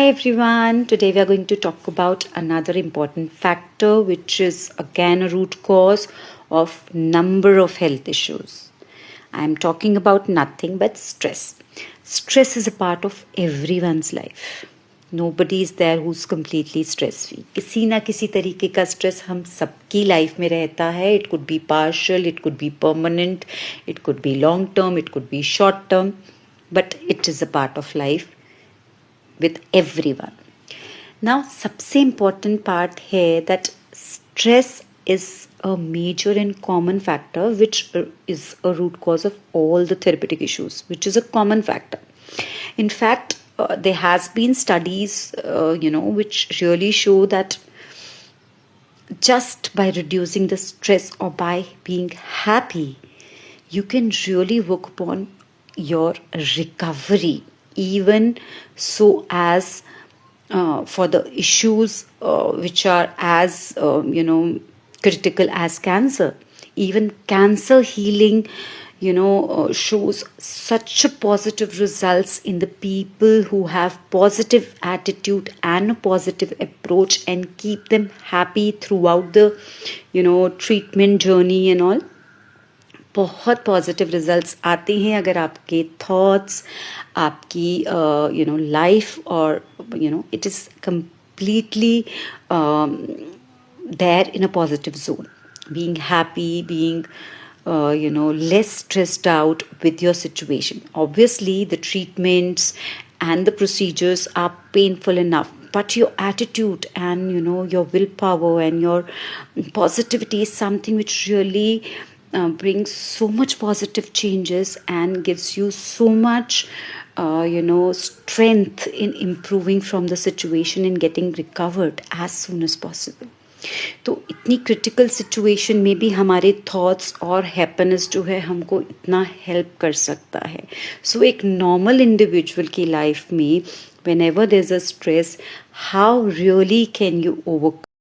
Hi everyone, today we are going to talk about another important factor which is again a root cause of number of health issues. I am talking about nothing but stress. Stress is a part of everyone's life. Nobody is there who's completely stress free. किसी ना किसी तरीके का stress हम सबकी life में रहता है. It could be partial, it could be permanent, it could be long term, it could be short term, but it is a part of life with everyone. Now, सबसे important part है that stress is a major and common factor which is a root cause of all the therapeutic issues, which is a common factor. In fact, there has been studies, which really show that just by reducing the stress or by being happy, you can really work upon your recovery, even so as for the issues which are as critical as cancer. Even cancer healing shows such a positive results in the people who have positive attitude and a positive approach and keep them happy throughout the treatment journey and all. बहुत positive results आते हैं अगर आपके thoughts, आपकी life और it is completely there in a positive zone, being happy, being less stressed out with your situation. Obviously the treatments and the procedures are painful enough, but your attitude and your willpower and your positivity is something which really brings so much positive changes and gives you so much strength in improving from the situation and getting recovered as soon as possible. तो इतनी critical situation में भी हमारे thoughts और happiness जो है हमको इतना हेल्प कर सकता है. सो एक नॉर्मल इंडिविजुअल की लाइफ में whenever there's a stress, how really can you overcome